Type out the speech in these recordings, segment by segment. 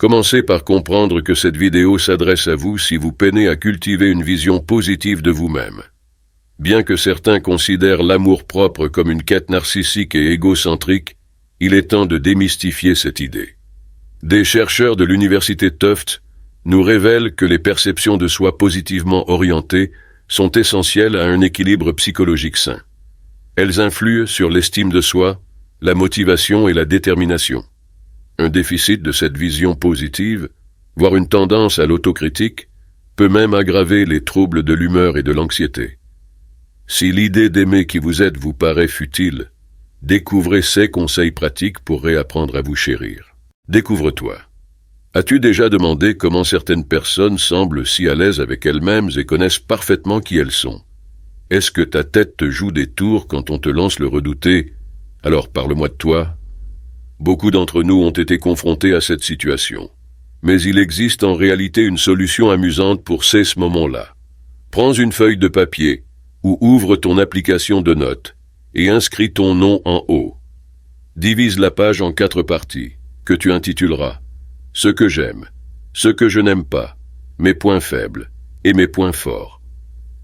Commencez par comprendre que cette vidéo s'adresse à vous si vous peinez à cultiver une vision positive de vous-même. Bien que certains considèrent l'amour-propre comme une quête narcissique et égocentrique, il est temps de démystifier cette idée. Des chercheurs de l'université Tufts nous révèlent que les perceptions de soi positivement orientées sont essentielles à un équilibre psychologique sain. Elles influent sur l'estime de soi, la motivation et la détermination. Un déficit de cette vision positive, voire une tendance à l'autocritique, peut même aggraver les troubles de l'humeur et de l'anxiété. Si l'idée d'aimer qui vous êtes vous paraît futile, découvrez ces conseils pratiques pour réapprendre à vous chérir. Découvre-toi. As-tu déjà demandé comment certaines personnes semblent si à l'aise avec elles-mêmes et connaissent parfaitement qui elles sont? Est-ce que ta tête te joue des tours quand on te lance le redouté « Alors parle-moi de toi ». Beaucoup d'entre nous ont été confrontés à cette situation. Mais il existe en réalité une solution amusante pour ces moments-là. Prends une feuille de papier ou ouvre ton application de notes et inscris ton nom en haut. Divise la page en 4 parties que tu intituleras « Ce que j'aime, ce que je n'aime pas, mes points faibles et mes points forts ».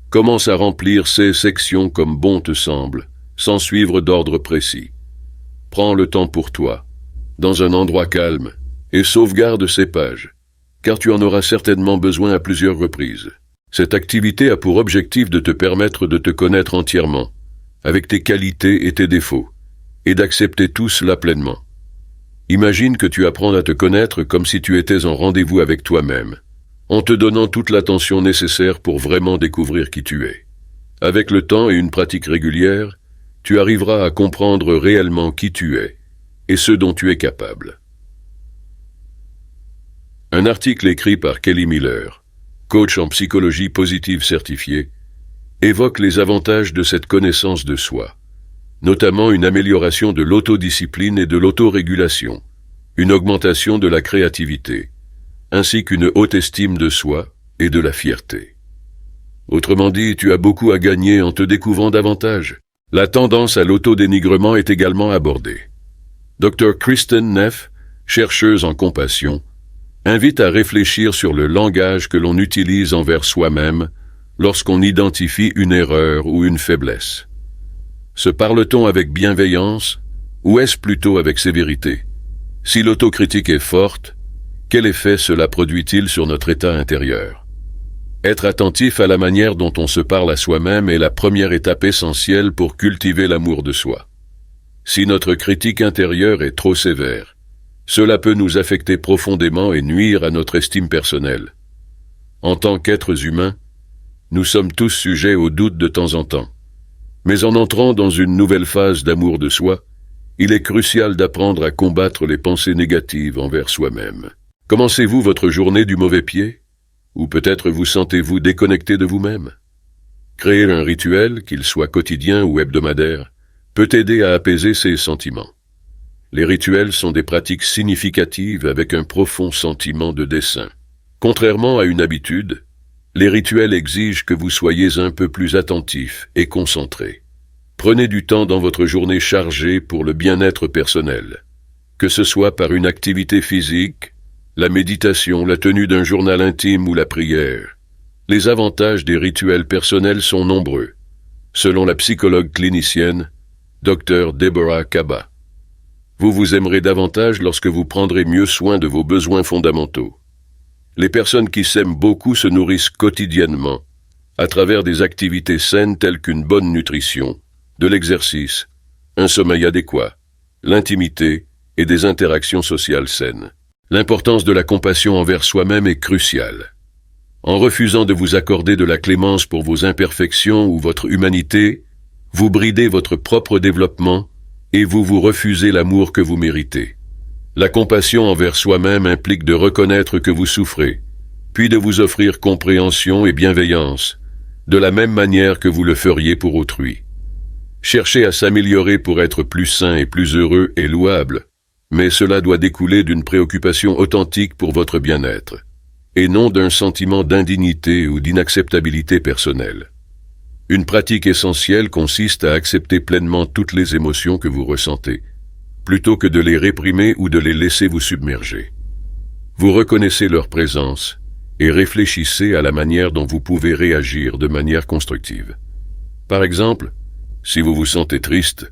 Commence à remplir ces sections comme bon te semble, sans suivre d'ordre précis. Prends le temps pour toi, dans un endroit calme, et sauvegarde ces pages, car tu en auras certainement besoin à plusieurs reprises. Cette activité a pour objectif de te permettre de te connaître entièrement, avec tes qualités et tes défauts, et d'accepter tout cela pleinement. Imagine que tu apprends à te connaître comme si tu étais en rendez-vous avec toi-même, en te donnant toute l'attention nécessaire pour vraiment découvrir qui tu es. Avec le temps et une pratique régulière, tu arriveras à comprendre réellement qui tu es et ce dont tu es capable. Un article écrit par Kelly Miller, coach en psychologie positive certifié, évoque les avantages de cette connaissance de soi, notamment une amélioration de l'autodiscipline et de l'autorégulation, une augmentation de la créativité, ainsi qu'une haute estime de soi et de la fierté. Autrement dit, tu as beaucoup à gagner en te découvrant davantage. La tendance à l'autodénigrement est également abordée. Dr. Kristen Neff, chercheuse en compassion, invite à réfléchir sur le langage que l'on utilise envers soi-même lorsqu'on identifie une erreur ou une faiblesse. Se parle-t-on avec bienveillance ou est-ce plutôt avec sévérité? Si l'autocritique est forte, quel effet cela produit-il sur notre état intérieur? Être attentif à la manière dont on se parle à soi-même est la première étape essentielle pour cultiver l'amour de soi. Si notre critique intérieure est trop sévère, cela peut nous affecter profondément et nuire à notre estime personnelle. En tant qu'êtres humains, nous sommes tous sujets au doute de temps en temps. Mais en entrant dans une nouvelle phase d'amour de soi, il est crucial d'apprendre à combattre les pensées négatives envers soi-même. Commencez-vous votre journée du mauvais pied? Ou peut-être vous sentez-vous déconnecté de vous-même? Créer un rituel, qu'il soit quotidien ou hebdomadaire, peut aider à apaiser ces sentiments. Les rituels sont des pratiques significatives avec un profond sentiment de dessein. Contrairement à une habitude, les rituels exigent que vous soyez un peu plus attentif et concentré. Prenez du temps dans votre journée chargée pour le bien-être personnel, que ce soit par une activité physique, la méditation, la tenue d'un journal intime ou la prière. Les avantages des rituels personnels sont nombreux, selon la psychologue clinicienne, Dr. Deborah Kaba. Vous vous aimerez davantage lorsque vous prendrez mieux soin de vos besoins fondamentaux. Les personnes qui s'aiment beaucoup se nourrissent quotidiennement, à travers des activités saines telles qu'une bonne nutrition, de l'exercice, un sommeil adéquat, l'intimité et des interactions sociales saines. L'importance de la compassion envers soi-même est cruciale. En refusant de vous accorder de la clémence pour vos imperfections ou votre humanité, vous bridez votre propre développement et vous vous refusez l'amour que vous méritez. La compassion envers soi-même implique de reconnaître que vous souffrez, puis de vous offrir compréhension et bienveillance, de la même manière que vous le feriez pour autrui. Chercher à s'améliorer pour être plus sain et plus heureux est louable, mais cela doit découler d'une préoccupation authentique pour votre bien-être, et non d'un sentiment d'indignité ou d'inacceptabilité personnelle. Une pratique essentielle consiste à accepter pleinement toutes les émotions que vous ressentez, plutôt que de les réprimer ou de les laisser vous submerger. Vous reconnaissez leur présence et réfléchissez à la manière dont vous pouvez réagir de manière constructive. Par exemple, si vous vous sentez triste,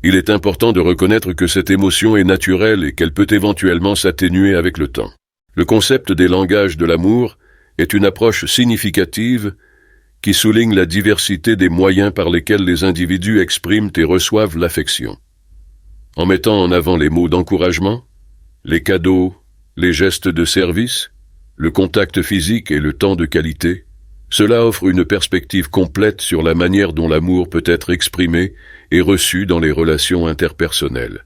il est important de reconnaître que cette émotion est naturelle et qu'elle peut éventuellement s'atténuer avec le temps. Le concept des langages de l'amour est une approche significative qui souligne la diversité des moyens par lesquels les individus expriment et reçoivent l'affection. En mettant en avant les mots d'encouragement, les cadeaux, les gestes de service, le contact physique et le temps de qualité, cela offre une perspective complète sur la manière dont l'amour peut être exprimé et reçu dans les relations interpersonnelles.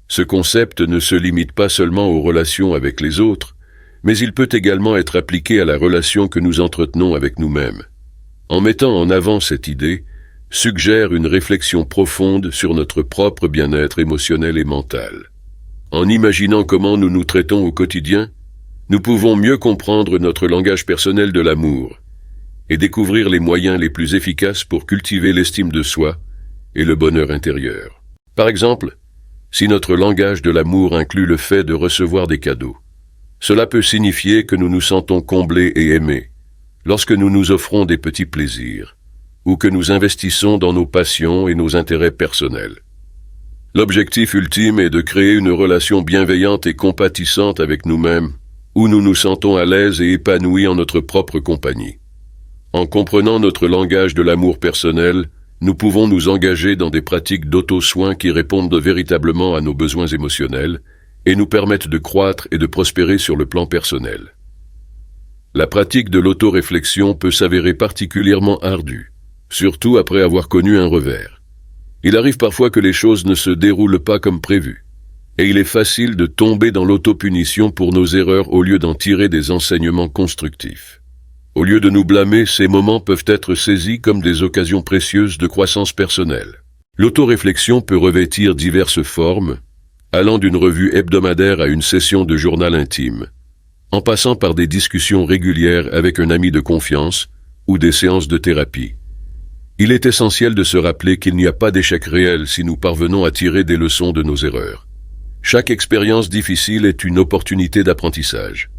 Ce concept ne se limite pas seulement aux relations avec les autres, mais il peut également être appliqué à la relation que nous entretenons avec nous-mêmes. En mettant en avant cette idée, suggère une réflexion profonde sur notre propre bien-être émotionnel et mental. En imaginant comment nous nous traitons au quotidien, nous pouvons mieux comprendre notre langage personnel de l'amour et découvrir les moyens les plus efficaces pour cultiver l'estime de soi et le bonheur intérieur. Par exemple, si notre langage de l'amour inclut le fait de recevoir des cadeaux, cela peut signifier que nous nous sentons comblés et aimés lorsque nous nous offrons des petits plaisirs ou que nous investissons dans nos passions et nos intérêts personnels. L'objectif ultime est de créer une relation bienveillante et compatissante avec nous-mêmes, où nous nous sentons à l'aise et épanouis en notre propre compagnie. En comprenant notre langage de l'amour personnel, nous pouvons nous engager dans des pratiques d'auto-soin qui répondent véritablement à nos besoins émotionnels et nous permettent de croître et de prospérer sur le plan personnel. La pratique de l'auto-réflexion peut s'avérer particulièrement ardue, surtout après avoir connu un revers. Il arrive parfois que les choses ne se déroulent pas comme prévu, et il est facile de tomber dans l'autopunition pour nos erreurs au lieu d'en tirer des enseignements constructifs. Au lieu de nous blâmer, ces moments peuvent être saisis comme des occasions précieuses de croissance personnelle. L'autoréflexion peut revêtir diverses formes, allant d'une revue hebdomadaire à une session de journal intime, en passant par des discussions régulières avec un ami de confiance ou des séances de thérapie. Il est essentiel de se rappeler qu'il n'y a pas d'échec réel si nous parvenons à tirer des leçons de nos erreurs. Chaque expérience difficile est une opportunité d'apprentissage.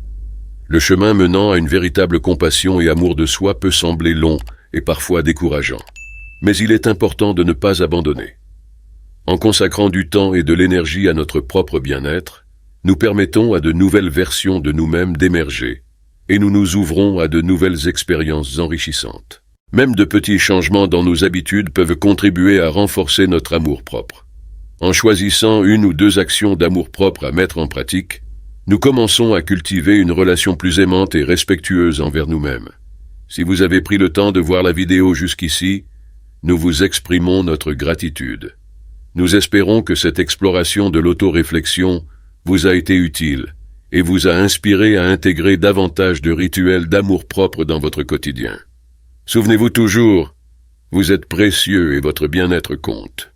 Le chemin menant à une véritable compassion et amour de soi peut sembler long et parfois décourageant. Mais il est important de ne pas abandonner. En consacrant du temps et de l'énergie à notre propre bien-être, nous permettons à de nouvelles versions de nous-mêmes d'émerger et nous nous ouvrons à de nouvelles expériences enrichissantes. Même de petits changements dans nos habitudes peuvent contribuer à renforcer notre amour-propre. En choisissant une ou deux actions d'amour-propre à mettre en pratique, nous commençons à cultiver une relation plus aimante et respectueuse envers nous-mêmes. Si vous avez pris le temps de voir la vidéo jusqu'ici, nous vous exprimons notre gratitude. Nous espérons que cette exploration de l'autoréflexion vous a été utile et vous a inspiré à intégrer davantage de rituels d'amour-propre dans votre quotidien. Souvenez-vous toujours, vous êtes précieux et votre bien-être compte.